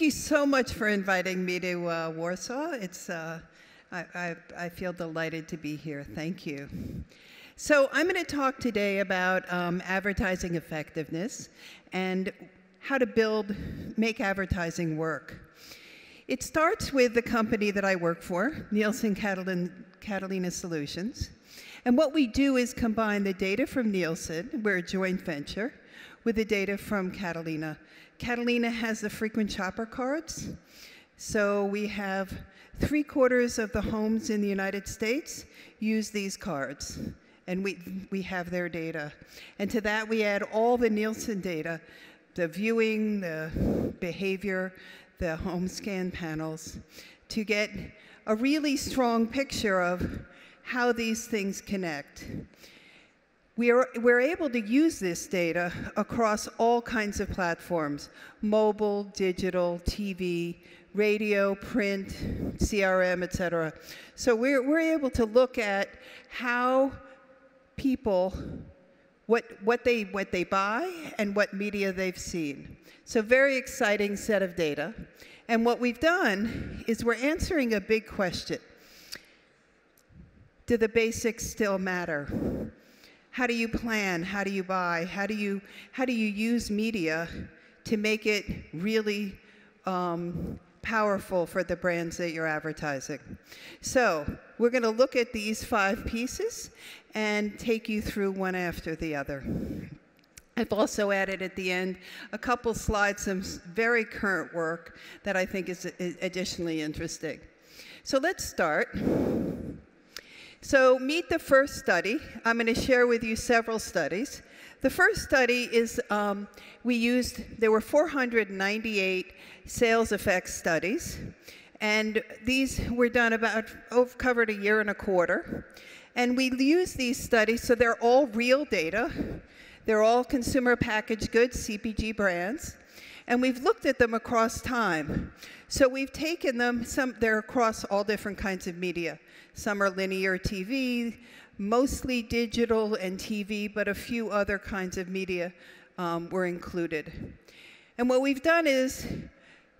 you so much for inviting me to Warsaw. I feel delighted to be here. Thank you. So I'm going to talk today about advertising effectiveness and how to make advertising work. It starts with the company that I work for, Nielsen Catalina Solutions. And what we do is combine the data from Nielsen, we're a joint venture, with the data from Catalina. Catalina has the frequent shopper cards. So we have 3/4 of the homes in the United States use these cards. And we have their data. And to that, we add all the Nielsen data, the viewing, the behavior, the home scan panels, to get a really strong picture of how these things connect. We're able to use this data across all kinds of platforms: mobile, digital, TV, radio, print, CRM, et cetera. So we're able to look at how people, what they buy and what media they've seen. So very exciting set of data. And what we've done is we're answering a big question. Do the basics still matter? How do you plan? How do you buy? How do you use media to make it really powerful for the brands that you're advertising? So we're going to look at these 5 pieces and take you through one after the other. I've also added at the end a couple slides, some very current work that I think is additionally interesting. So let's start. So meet the first study. I'm going to share with you several studies. The first study is there were 498 sales effects studies. And these were done covered 1.25 years. And we used these studies, so they're all real data. They're all consumer packaged goods, CPG brands. And we've looked at them across time. So we've taken them, they're across all different kinds of media. Some are linear TV, mostly digital and TV, but a few other kinds of media were included. And what we've done is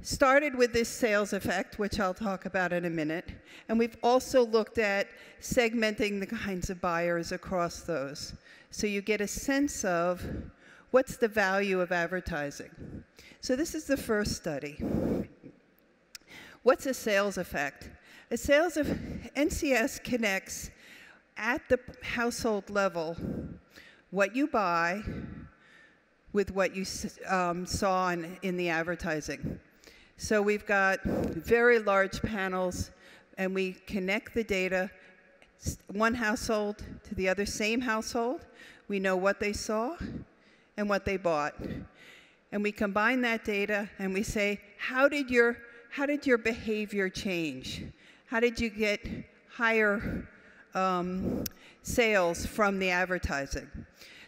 started with this sales effect, which I'll talk about in a minute. And we've also looked at segmenting the kinds of buyers across those. So you get a sense of what's the value of advertising. So this is the first study. What's a sales effect? NCS connects at the household level what you buy with what you saw in the advertising. So we've got very large panels, and we connect the data, one household to the other, same household. We know what they saw and what they bought. And we combine that data and we say, how did your behavior change? How did you get higher sales from the advertising?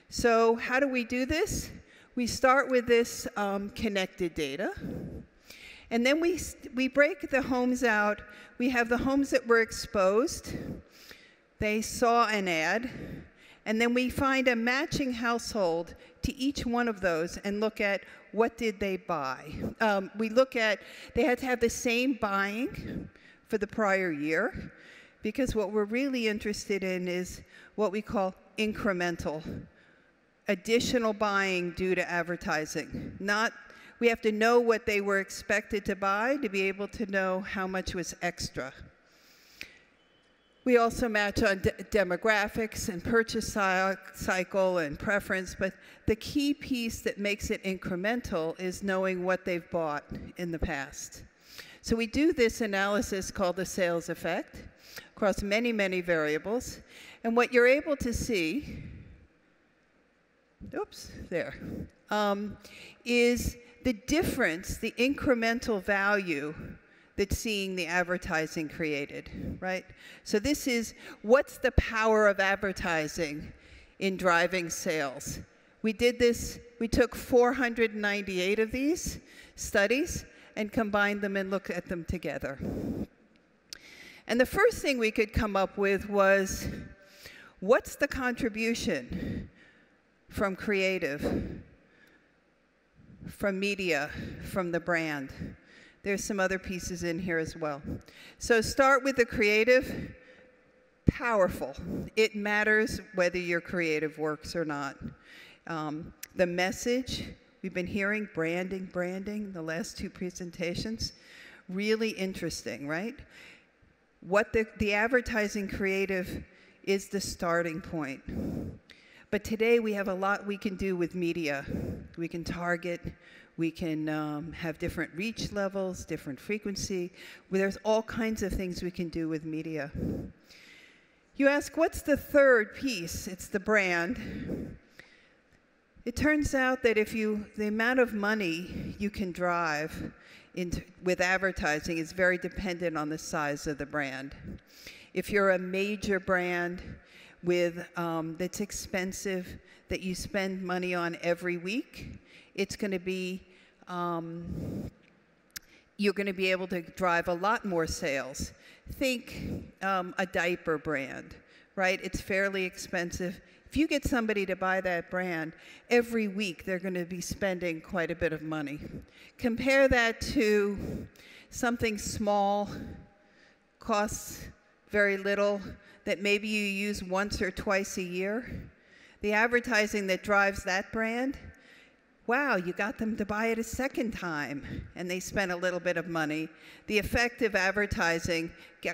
So how do we do this? We start with this connected data. And then we break the homes out. We have the homes that were exposed. They saw an ad. And then we find a matching household to each one of those and look at what did they buy. We look at, they had to have the same buying for the prior year, because what we're really interested in is what we call incremental, additional buying due to advertising. We have to know what they were expected to buy to be able to know how much was extra. We also match on demographics and purchase cycle and preference, but the key piece that makes it incremental is knowing what they've bought in the past. So we do this analysis called the sales effect across many, many variables. And what you're able to see, is the difference, the incremental value that seeing the advertising created, right? So this is, what's the power of advertising in driving sales? We did this, we took 498 of these studies and combined them and looked at them together. And the first thing we could come up with was, what's the contribution from creative, from media, from the brand? there's some other pieces in here as well. So start with the creative. Powerful. It matters whether your creative works or not. The message, we've been hearing branding, the last two presentations. Really interesting, right? What the advertising creative is the starting point. But today we have a lot we can do with media. We can target, we can have different reach levels, different frequency. There's all kinds of things we can do with media. You ask, what's the third piece? It's the brand. It turns out that the amount of money you can drive with advertising is very dependent on the size of the brand. If you're a major brand that's expensive, that you spend money on every week, it's going to be, you're going to be able to drive a lot more sales. Think a diaper brand, right? It's fairly expensive. If you get somebody to buy that brand, every week they're going to be spending quite a bit of money. Compare that to something small, costs very little, that maybe you use once or twice a year. The advertising that drives that brand, wow, you got them to buy it a second time, and they spent a little bit of money. The effective advertising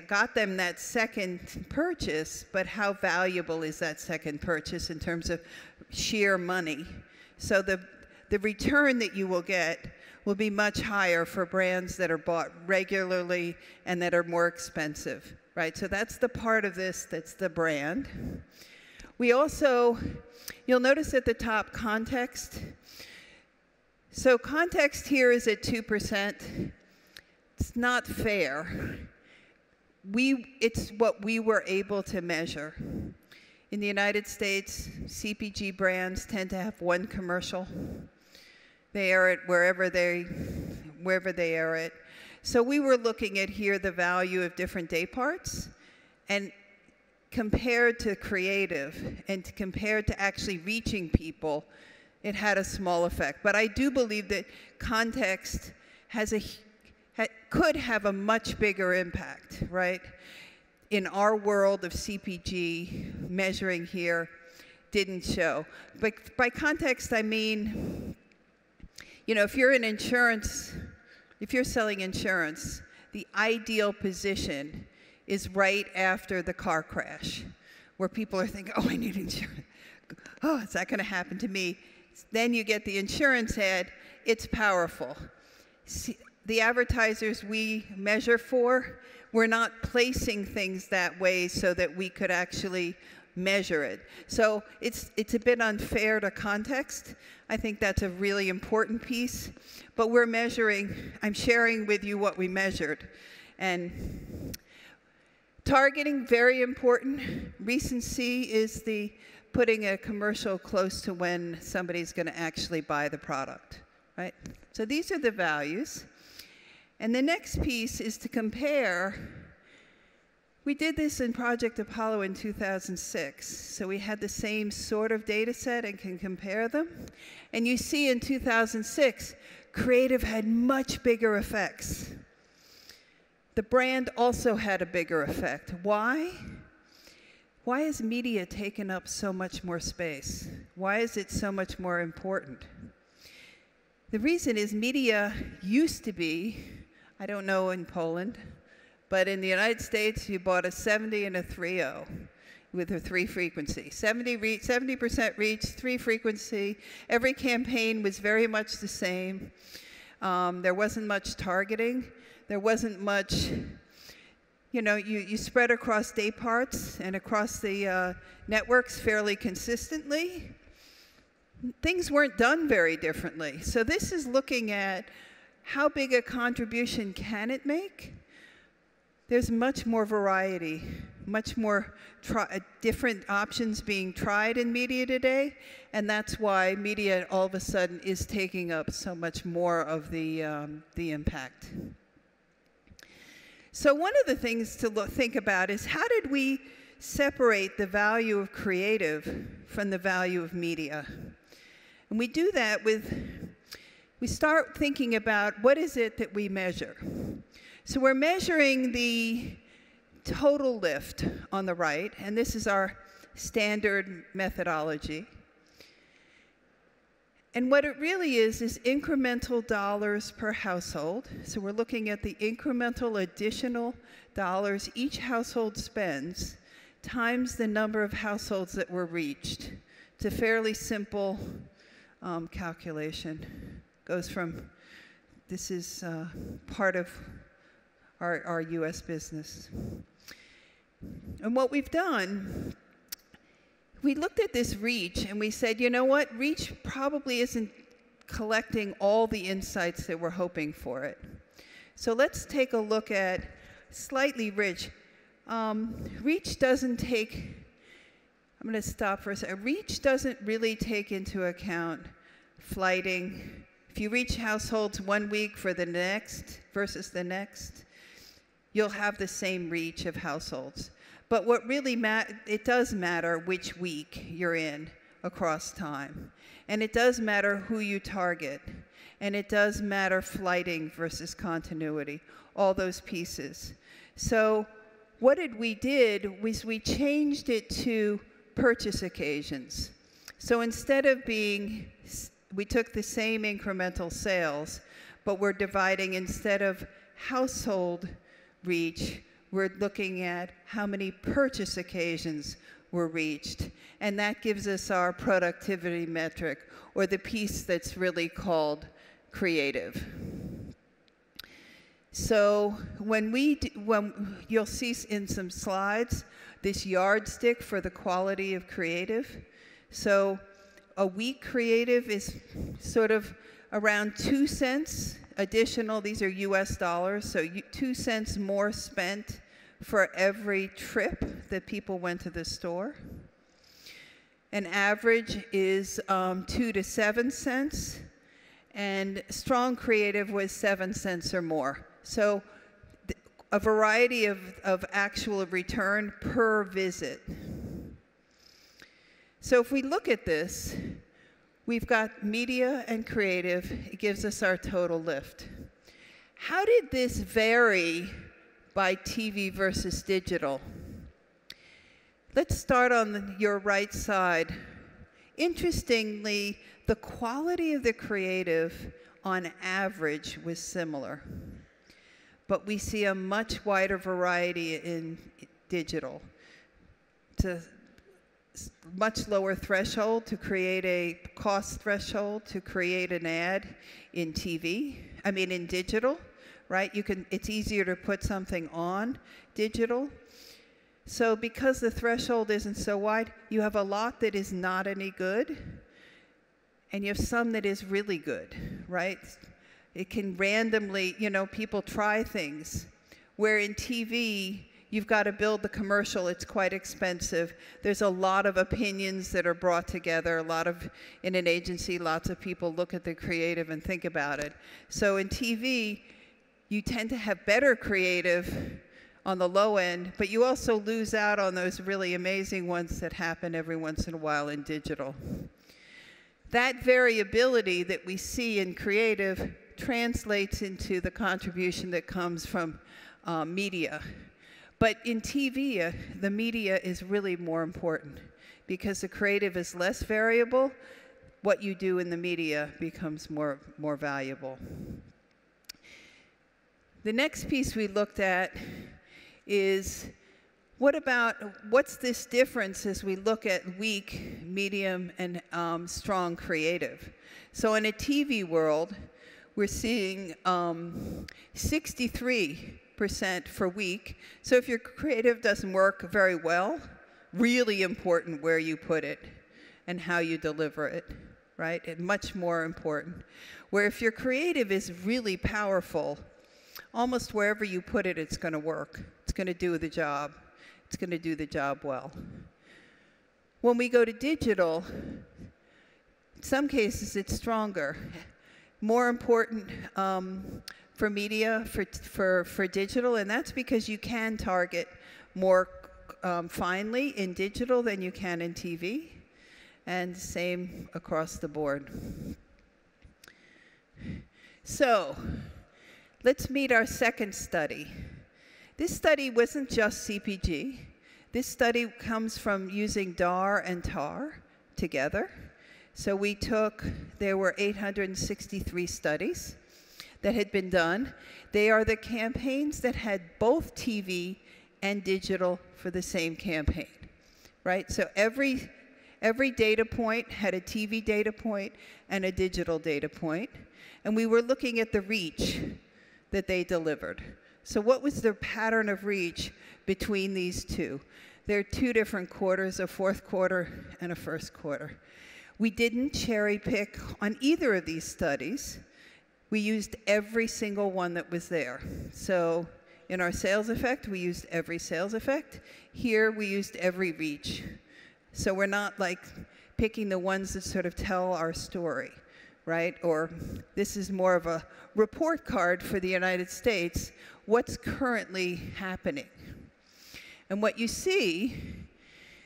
got them that second purchase, but how valuable is that second purchase in terms of sheer money? So the return that you will get will be much higher for brands that are bought regularly and that are more expensive, right? So that's the part of this that's the brand. We also, you'll notice at the top, context. So context here is at 2%. It's not fair. It's what we were able to measure. In the United States, CPG brands tend to have one commercial. They air it wherever they air it. So we were looking at here the value of different day parts, and compared to creative and compared to actually reaching people, it had a small effect. But I do believe that context could have a much bigger impact, right? In our world of CPG, measuring here didn't show. But by context, I mean, you know, if you're selling insurance, the ideal position is right after the car crash, where people are thinking, oh, I need insurance. Oh, is that going to happen to me? Then you get the insurance ad. It's powerful. The advertisers we measure for, we're not placing things that way so that we could actually measure it. So it's a bit unfair to context. I think that's a really important piece. But we're measuring, I'm sharing with you what we measured. And targeting, very important. Recency is putting a commercial close to when somebody's going to actually buy the product, right? So these are the values. And the next piece is to compare. We did this in Project Apollo in 2006. So we had the same sort of data set and can compare them. And you see in 2006, creative had much bigger effects. The brand also had a bigger effect. Why? Why has media taken up so much more space? Why is it so much more important? The reason is media used to be, I don't know in Poland, but in the United States, you bought a 70 and a 3.0 with a 3 frequency. 70% reach, 3 frequency. Every campaign was very much the same. There wasn't much targeting. There wasn't much, you know, you spread across day parts and across the networks fairly consistently. Things weren't done very differently. So this is looking at how big a contribution can it make? There's much more variety, much more different options being tried in media today, and that's why media all of a sudden is taking up so much more of the impact. So one of the things to think about is how did we separate the value of creative from the value of media? And we do that with we start thinking about what is it that we measure. So we're measuring the total lift on the right, and this is our standard methodology. And what it really is incremental dollars per household. So we're looking at the incremental additional dollars each household spends times the number of households that were reached. It's a fairly simple calculation. Goes from, this is part of our US business. And what we've done, we looked at this reach and we said, you know what, reach probably isn't collecting all the insights that we're hoping for it. So let's take a look at slightly rich. Reach doesn't take, I'm going to stop for a second. Reach doesn't really take into account flighting. If you reach households 1 week for the next versus the next, you'll have the same reach of households. But what really it does matter which week you're in across time. And it does matter who you target. And it does matter flighting versus continuity, all those pieces. So what we did was we changed it to purchase occasions. So instead of being, we took the same incremental sales, but we're dividing, instead of household reach, we're looking at how many purchase occasions were reached. And that gives us our productivity metric, or the piece that's really called creative. So when you'll see in some slides, this yardstick for the quality of creative. So a week creative is sort of around 2 cents additional, these are US dollars, so 2 cents more spent for every trip that people went to the store. An average is 2 to 7 cents, and strong creative was 7 cents or more. So a variety of actual return per visit. So if we look at this, we've got media and creative. It gives us our total lift. How did this vary by TV versus digital? Let's start on your right side. Interestingly, the quality of the creative on average was similar, but we see a much wider variety in digital. It's a much lower threshold to create a cost threshold to create an ad in in digital, right? It's easier to put something on digital. So because the threshold isn't so wide, you have a lot that is not any good, and you have some that is really good, right? It can randomly, people try things. Where in TV, you've got to build the commercial, it's quite expensive. There's a lot of opinions that are brought together. In an agency, lots of people look at the creative and think about it. So in TV, you tend to have better creative on the low end, but you also lose out on those really amazing ones that happen every once in a while in digital. That variability that we see in creative translates into the contribution that comes from media. But in TV, the media is really more important because the creative is less variable. What you do in the media becomes more valuable. The next piece we looked at is what's this difference as we look at weak, medium, and strong creative. So in a TV world, we're seeing 63% for weak. So if your creative doesn't work very well, really important where you put it and how you deliver it, right? And much more important. Where if your creative is really powerful, almost wherever you put it, it's going to work. It's going to do the job. It's going to do the job well. When we go to digital, in some cases it's stronger. More important for media, for digital, and that's because you can target more finely in digital than you can in TV, and same across the board. So let's meet our second study. This study wasn't just CPG. This study comes from using DAR and TAR together. So there were 863 studies that had been done. They are the campaigns that had both TV and digital for the same campaign, right? So every data point had a TV data point and a digital data point, and we were looking at the reach that they delivered. So what was the pattern of reach between these two? There are two different quarters, a fourth quarter and a first quarter. We didn't cherry pick on either of these studies. We used every single one that was there. So in our sales effect, we used every sales effect. Here, we used every reach. So we're not like picking the ones that sort of tell our story, right? Or this is more of a report card for the United States, what's currently happening. And what you see,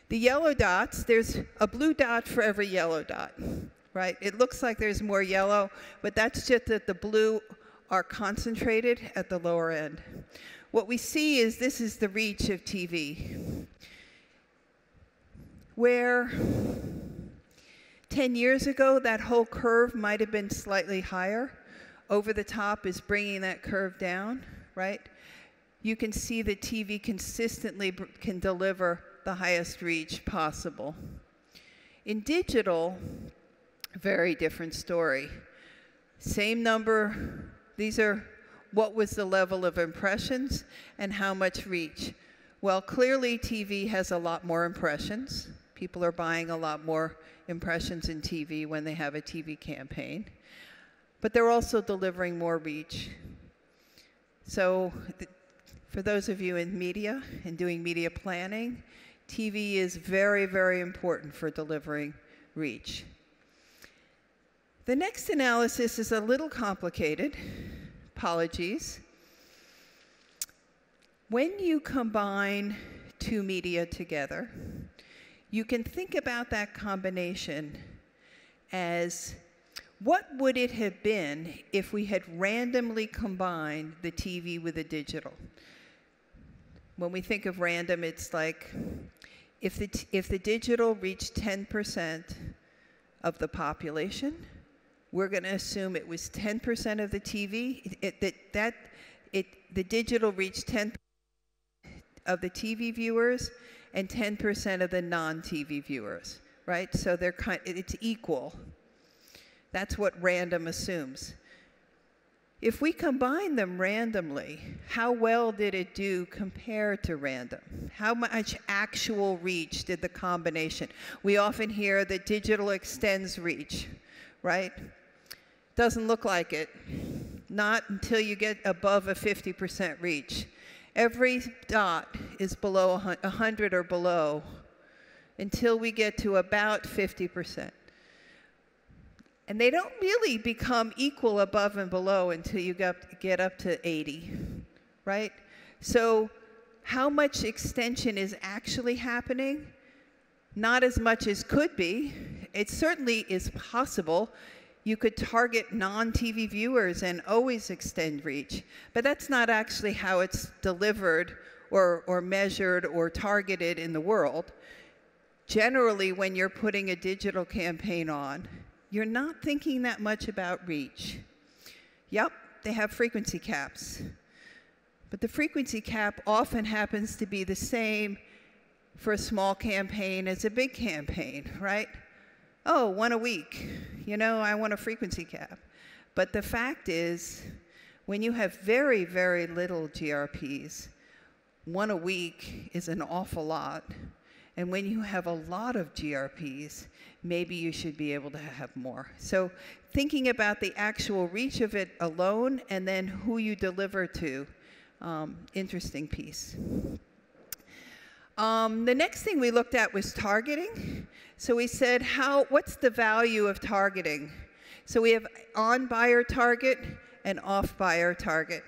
the yellow dots, there's a blue dot for every yellow dot, right? It looks like there's more yellow, but that's just that the blue are concentrated at the lower end. What we see is this is the reach of TV, where 10 years ago, that whole curve might have been slightly higher. Over the top is bringing that curve down, right? You can see that TV consistently can deliver the highest reach possible. In digital, very different story. Same number, these are what was the level of impressions and how much reach. Well, clearly TV has a lot more impressions. People are buying a lot more impressions in TV when they have a TV campaign. But they're also delivering more reach. So for those of you in media and doing media planning, TV is very, very important for delivering reach. The next analysis is a little complicated. Apologies. When you combine two media together, you can think about that combination as what would it have been if we had randomly combined the TV with the digital? When we think of random, it's like if the digital reached 10% of the population, we're going to assume it was 10% of the TV. The digital reached 10% of the TV viewers and 10% of the non-TV viewers, right? So it's equal. That's what random assumes. If we combine them randomly, how well did it do compared to random? How much actual reach did the combination? We often hear that digital extends reach, right? Doesn't look like it. Not until you get above a 50% reach. Every dot is below 100 or below until we get to about 50%. And they don't really become equal above and below until you get up to 80, right? So how much extension is actually happening? Not as much as could be. It certainly is possible. You could target non-TV viewers and always extend reach. But that's not actually how it's delivered or measured or targeted in the world. Generally, when you're putting a digital campaign on, you're not thinking that much about reach. Yep, they have frequency caps. But the frequency cap often happens to be the same for a small campaign as a big campaign, right? Oh, one a week. You know, I want a frequency cap. But the fact is, when you have very, very little GRPs, one a week is an awful lot. And when you have a lot of GRPs, maybe you should be able to have more. So thinking about the actual reach of it alone and then who you deliver to, interesting piece. The next thing we looked at was targeting. So we said, what's the value of targeting? So we have on-buyer target and off-buyer target.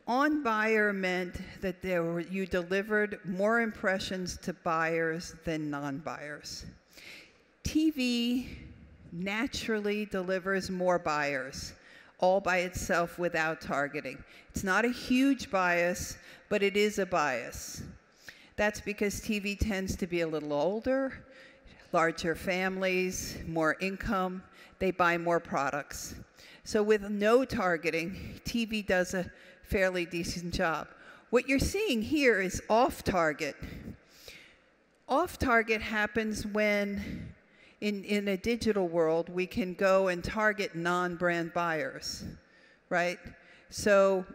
On-buyer meant that you delivered more impressions to buyers than non-buyers. TV naturally delivers more buyers, all by itself without targeting. It's not a huge bias, but it is a bias. That's because TV tends to be a little older, larger families, more income, they buy more products. So with no targeting, TV does a fairly decent job. What you're seeing here is off-target. Off-target happens when, in a digital world, we can go and target non-brand buyers, right? So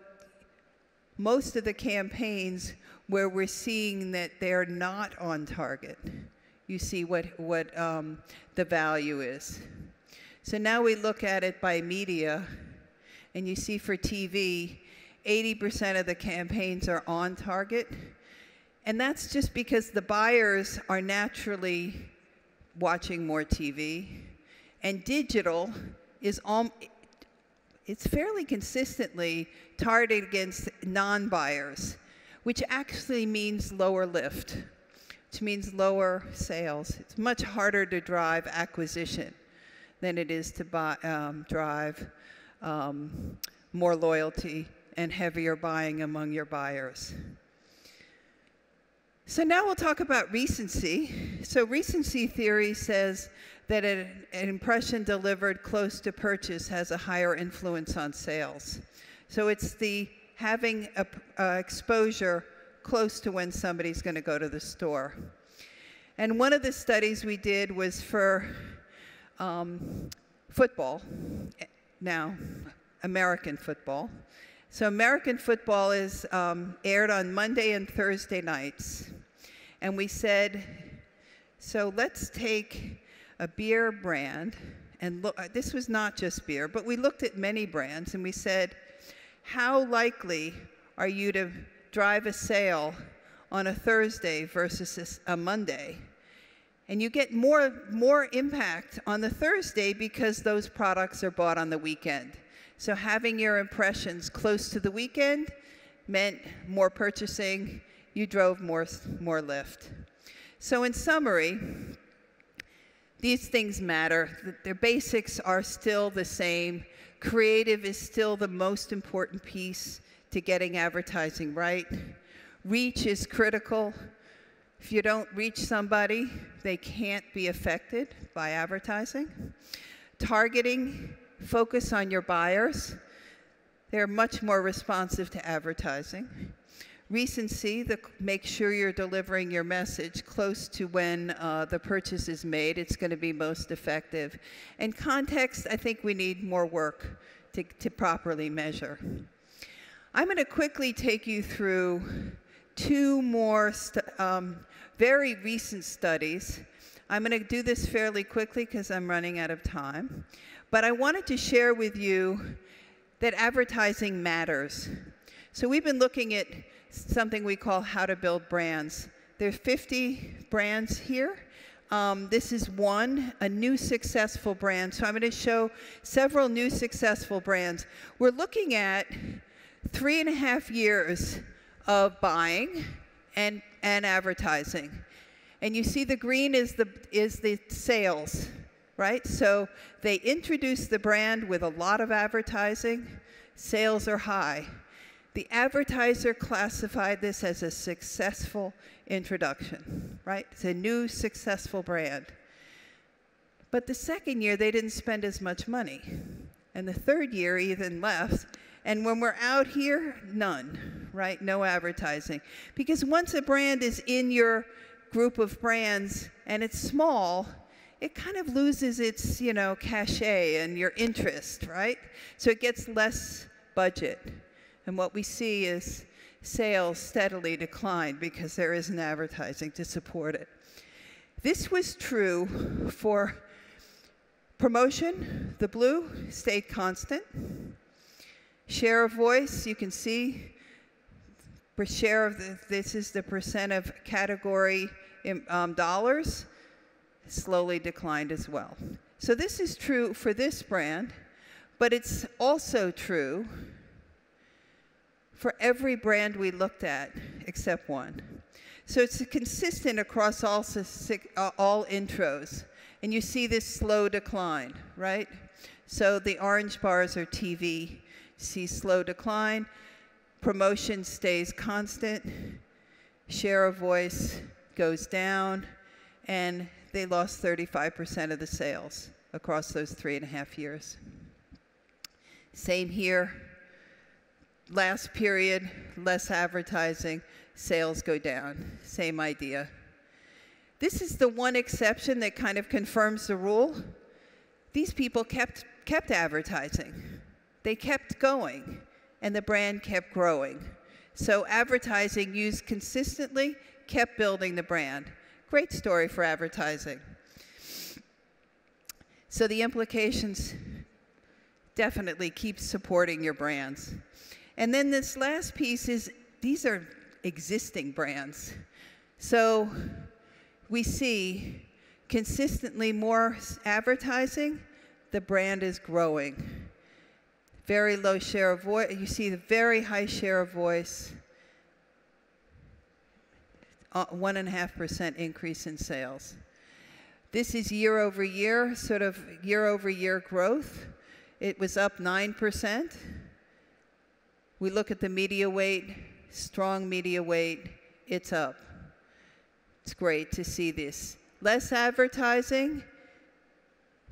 most of the campaigns where we're seeing that they're not on target, you see what the value is. So now we look at it by media, and you see for TV, 80% of the campaigns are on target. And that's just because the buyers are naturally watching more TV. And digital is it's fairly consistently targeted against non-buyers, which actually means lower lift, which means lower sales. It's much harder to drive acquisition than it is to drive more loyalty and heavier buying among your buyers. So now we'll talk about recency. So recency theory says that an impression delivered close to purchase has a higher influence on sales. So it's the having exposure close to when somebody's going to go to the store. And one of the studies we did was for football, now American football. So American football is aired on Monday and Thursday nights. And we said, so let's take a beer brand, and look, this was not just beer, but we looked at many brands, and we said, how likely are you to drive a sale on a Thursday versus a Monday? And you get more impact on the Thursday because those products are bought on the weekend. So having your impressions close to the weekend meant more purchasing, you drove more lift. So in summary, these things matter. Their basics are still the same. Creative is still the most important piece to getting advertising right. Reach is critical. If you don't reach somebody, they can't be affected by advertising. Targeting, focus on your buyers. They're much more responsive to advertising. Recency, make sure you're delivering your message close to when the purchase is made. It's going to be most effective. And context, I think we need more work to properly measure. I'm going to quickly take you through two more very recent studies. I'm going to do this fairly quickly because I'm running out of time. But I wanted to share with you that advertising matters. So we've been looking at something we call how to build brands. There's 50 brands here. This is one, a new successful brand. So I'm going to show several new successful brands. We're looking at 3.5 years of buying and advertising. And you see the green is the sales, right? So they introduced the brand with a lot of advertising. Sales are high. The advertiser classified this as a successful introduction, right? It's a new successful brand. But the second year, they didn't spend as much money. And the third year, even less. And when we're out here, none, right? No advertising. Because once a brand is in your group of brands and it's small, it kind of loses its, cachet and your interest, right? So it gets less budget. And what we see is sales steadily decline because there isn't advertising to support it. This was true for promotion. The blue stayed constant. Share of voice, you can see, share of this is the percent of category dollars, slowly declined as well. So this is true for this brand, but it's also true for every brand we looked at except one. So it's consistent across all intros. And you see this slow decline, right? So the orange bars are TV. See slow decline. Promotion stays constant. Share of voice goes down. And they lost 35% of the sales across those 3.5 years. Same here. Last period, less advertising, sales go down. Same idea. This is the one exception that kind of confirms the rule. These people kept advertising. They kept going, and the brand kept growing. So advertising used consistently kept building the brand. Great story for advertising. So the implications, definitely keep supporting your brands. And then this last piece is, these are existing brands. So we see consistently more advertising, the brand is growing. Very low share of voice. You see the very high share of voice, 1.5% increase in sales. This is year over year, sort of year over year growth. It was up 9%. We look at the media weight, strong media weight, it's up. It's great to see this. Less advertising.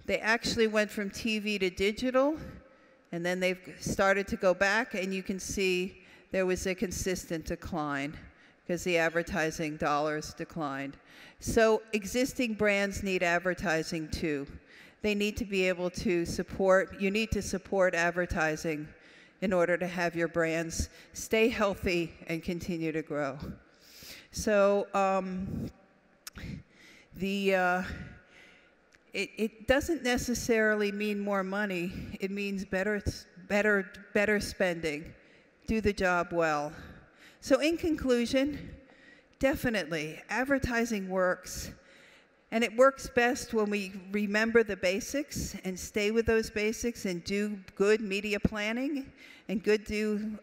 They actually went from TV to digital, and then they've started to go back, and you can see there was a consistent decline because the advertising dollars declined. So existing brands need advertising too. They need to be able to support, you need to support advertising in order to have your brands stay healthy and continue to grow. So it doesn't necessarily mean more money. It means better spending. Do the job well. So in conclusion, definitely, advertising works. And it works best when we remember the basics and stay with those basics and do good media planning and do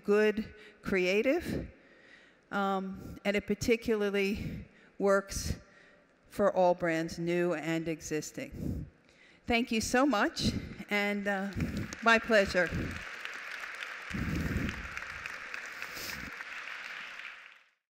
good creative. And it particularly works for all brands, new and existing. Thank you so much, and my pleasure.